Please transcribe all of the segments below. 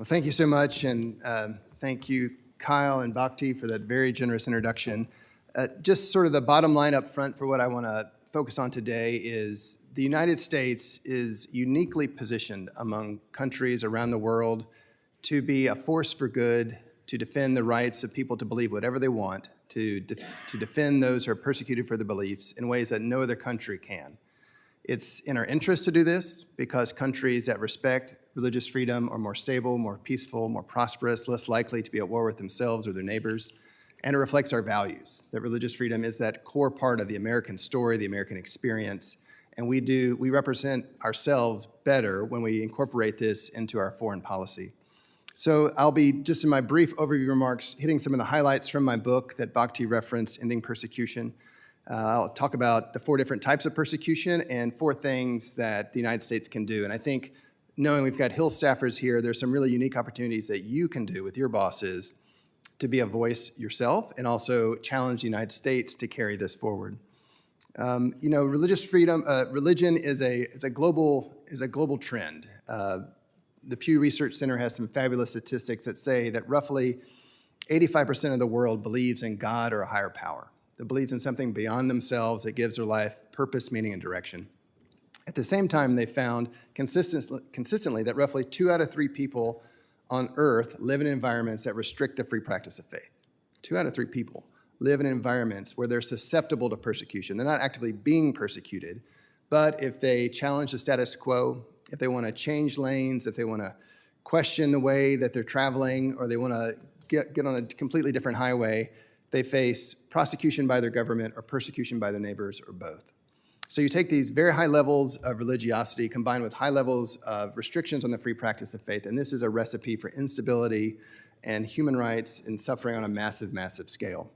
Well, thank you so much, and thank you, Kyle and Bhakti, for that very generous introduction. Just sort of the bottom line up front for what I want to focus on today is the United States is uniquely positioned among countries around the world to be a force for good, to defend the rights of people to believe whatever they want, to defend those who are persecuted for their beliefs in ways that no other country can. It's in our interest to do this because countries that respect religious freedom are more stable, more peaceful, more prosperous, less likely to be at war with themselves or their neighbors. And it reflects our values, that religious freedom is that core part of the American story, the American experience. And we represent ourselves better when we incorporate this into our foreign policy. So I'll be, just in my brief overview remarks, hitting some of the highlights from my book that Bhakti referenced, Ending Persecution. I'll talk about the 4 different types of persecution and 4 things that the United States can do. And I think, knowing we've got Hill staffers here, there's some really unique opportunities that you can do with your bosses to be a voice yourself and also challenge the United States to carry this forward. Religious freedom, religion is a global trend. The Pew Research Center has some fabulous statistics that say that roughly 85% of the world believes in God or a higher power, that believes in something beyond themselves that gives their life purpose, meaning, and direction. At the same time, they found consistently that roughly 2 out of 3 people on earth live in environments that restrict the free practice of faith. 2 out of 3 people live in environments where they're susceptible to persecution. They're not actively being persecuted, but if they challenge the status quo, if they want to change lanes, if they want to question the way that they're traveling, or they want to get on a completely different highway, they face prosecution by their government or persecution by their neighbors or both. So you take these very high levels of religiosity combined with high levels of restrictions on the free practice of faith, and this is a recipe for instability and human rights and suffering on a massive, massive scale.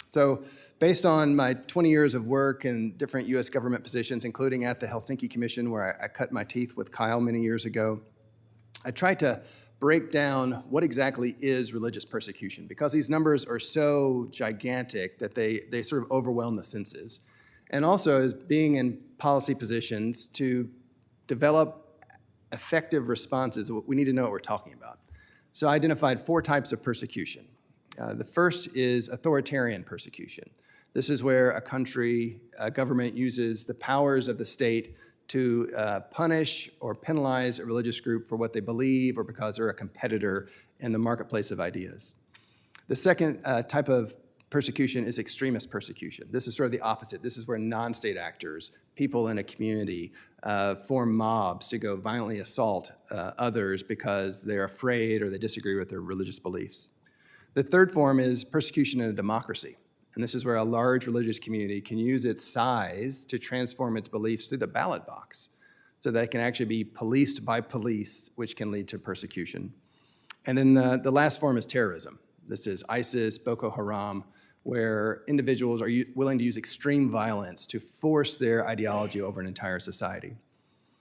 So based on my 20 years of work in different US government positions, including at the Helsinki Commission, where I cut my teeth with Kyle many years ago, I tried to break down what exactly is religious persecution, because these numbers are so gigantic that they sort of overwhelm the senses. And also, as being in policy positions, to develop effective responses, we need to know what we're talking about. So I identified 4 types of persecution. The first is authoritarian persecution. This is where a government uses the powers of the state to punish or penalize a religious group for what they believe or because they're a competitor in the marketplace of ideas. The second type of persecution is extremist persecution. This is sort of the opposite. This is where non-state actors, people in a community, form mobs to go violently assault others because they're afraid or they disagree with their religious beliefs. The third form is persecution in a democracy. And this is where a large religious community can use its size to transform its beliefs through the ballot box so that it can actually be policed by police, which can lead to persecution. And then the last form is terrorism. This is ISIS, Boko Haram, where individuals are willing to use extreme violence to force their ideology over an entire society.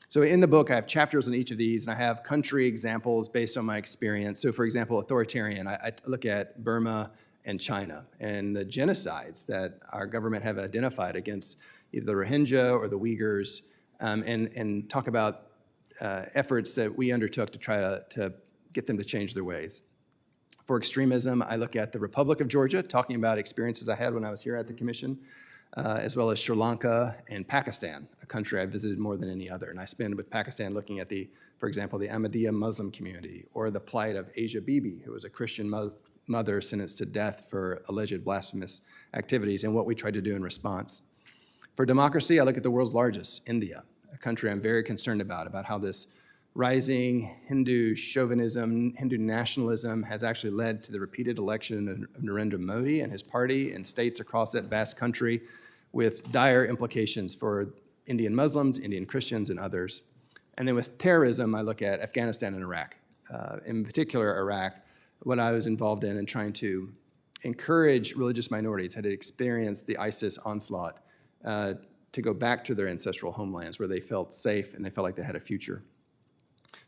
So in the book, I have chapters on each of these, and I have country examples based on my experience. So for example, authoritarian, I look at Burma and China and the genocides that our government have identified against either the Rohingya or the Uyghurs, and talk about efforts that we undertook to try to get them to change their ways. For extremism, I look at the Republic of Georgia, talking about experiences I had when I was here at the Commission, as well as Sri Lanka and Pakistan, a country I visited more than any other. And I spend with Pakistan looking at for example, the Ahmadiyya Muslim community, or the plight of Asia Bibi, who was a Christian mother sentenced to death for alleged blasphemous activities, and what we tried to do in response. For democracy, I look at the world's largest, India, a country I'm very concerned about how this rising Hindu chauvinism, Hindu nationalism has actually led to the repeated election of Narendra Modi and his party in states across that vast country, with dire implications for Indian Muslims, Indian Christians, and others. And then with terrorism, I look at Afghanistan and Iraq. In particular, Iraq, what I was involved in trying to encourage religious minorities that had experienced the ISIS onslaught to go back to their ancestral homelands where they felt safe and they felt like they had a future.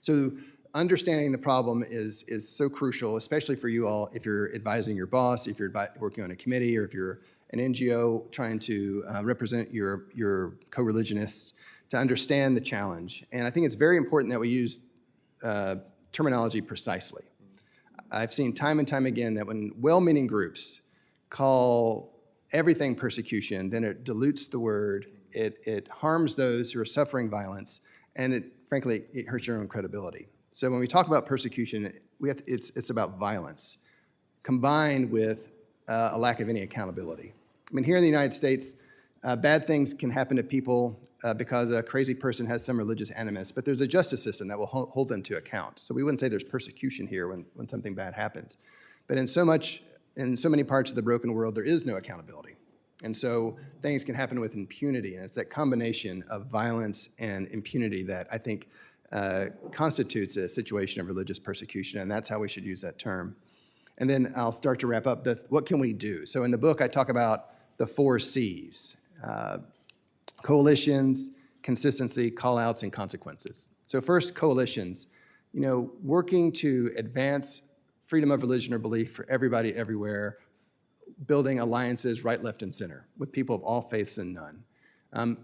So understanding the problem is so crucial, especially for you all if you're advising your boss, if you're working on a committee, or if you're an NGO trying to represent your co-religionists, to understand the challenge. And I think it's very important that we use terminology precisely. I've seen time and time again that when well-meaning groups call everything persecution, then it dilutes the word, it harms those who are suffering violence, and frankly, it hurts your own credibility. So when we talk about persecution, it's about violence, combined with a lack of any accountability. I mean, here in the United States, bad things can happen to people because a crazy person has some religious animus, but there's a justice system that will hold them to account. So we wouldn't say there's persecution here when something bad happens. But in so many parts of the broken world, there is no accountability. And so things can happen with impunity, and it's that combination of violence and impunity that I think constitutes a situation of religious persecution, and that's how we should use that term. And then I'll start to wrap up. What can we do? So in the book, I talk about the 4 C's: coalitions, consistency, call-outs, and consequences. So first, coalitions. Working to advance freedom of religion or belief for everybody everywhere, building alliances right, left, and center with people of all faiths and none. Of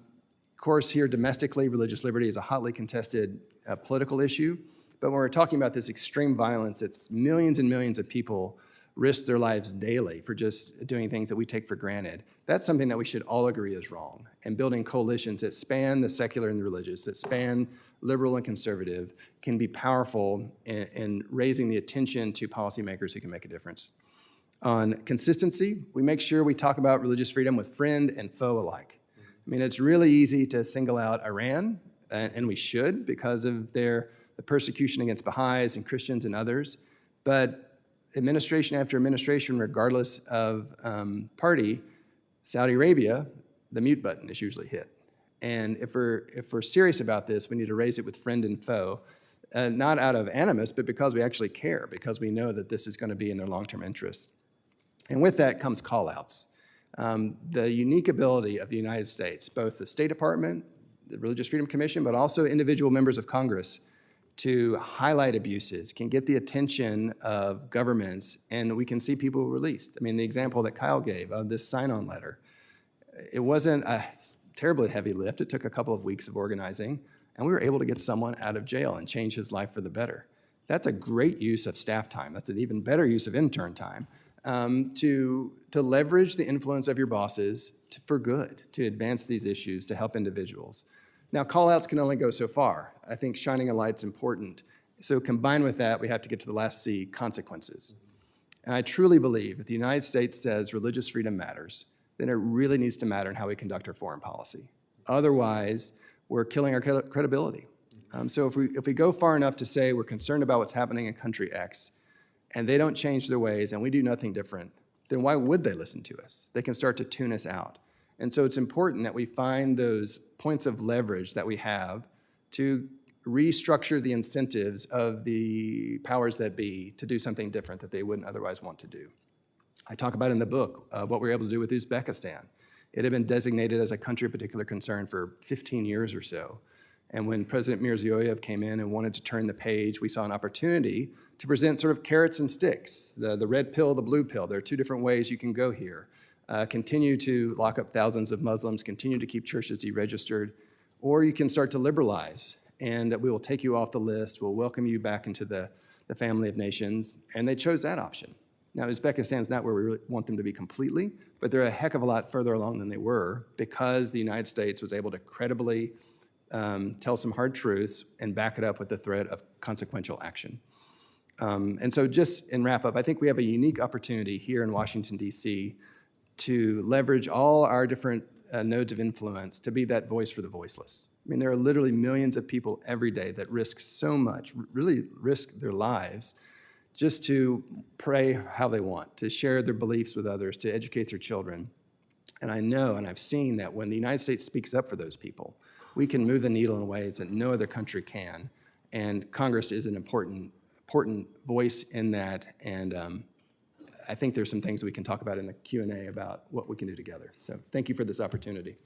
course, here domestically, religious liberty is a hotly contested political issue, but when we're talking about this extreme violence, it's millions and millions of people risk their lives daily for just doing things that we take for granted. That's something that we should all agree is wrong. And building coalitions that span the secular and the religious, that span liberal and conservative, can be powerful in raising the attention to policymakers who can make a difference. On consistency, we make sure we talk about religious freedom with friend and foe alike. I mean, it's really easy to single out Iran, and we should because of the persecution against Baha'is and Christians and others. But administration after administration, regardless of party, Saudi Arabia, the mute button is usually hit. And if we're serious about this, we need to raise it with friend and foe, not out of animus, but because we actually care, because we know that this is going to be in their long-term interests. And with that comes call-outs. The unique ability of the United States, both the State Department, the Religious Freedom Commission, but also individual members of Congress, to highlight abuses, can get the attention of governments, and we can see people released. I mean, the example that Kyle gave of this sign-on letter, it wasn't a terribly heavy lift. It took a couple of weeks of organizing, and we were able to get someone out of jail and change his life for the better. That's a great use of staff time. That's an even better use of intern time to leverage the influence of your bosses for good, to advance these issues, to help individuals. Now, call-outs can only go so far. I think shining a light's important. So combined with that, we have to get to the last C, consequences. And I truly believe if the United States says religious freedom matters, then it really needs to matter in how we conduct our foreign policy. Otherwise, we're killing our credibility. So if we go far enough to say we're concerned about what's happening in country X, and they don't change their ways, and we do nothing different, then why would they listen to us? They can start to tune us out. And so it's important that we find those points of leverage that we have to restructure the incentives of the powers that be to do something different that they wouldn't otherwise want to do. I talk about in the book what we were able to do with Uzbekistan. It had been designated as a country of particular concern for 15 years or so. And when President Mirziyoyev came in and wanted to turn the page, we saw an opportunity to present sort of carrots and sticks, the red pill, the blue pill. There are 2 different ways you can go here. Continue to lock up thousands of Muslims, continue to keep churches deregistered, or you can start to liberalize, and we will take you off the list, we'll welcome you back into the family of nations, and they chose that option. Now, Uzbekistan's not where we really want them to be completely, but they're a heck of a lot further along than they were because the United States was able to credibly tell some hard truths and back it up with the threat of consequential action. And so just in wrap up, I think we have a unique opportunity here in Washington, D.C. to leverage all our different nodes of influence to be that voice for the voiceless. I mean, there are literally millions of people every day that risk so much, really risk their lives just to pray how they want, to share their beliefs with others, to educate their children. And I know, and I've seen that when the United States speaks up for those people, we can move the needle in ways that no other country can. And Congress is an important voice in that. And I think there's some things we can talk about in the Q&A about what we can do together. So thank you for this opportunity.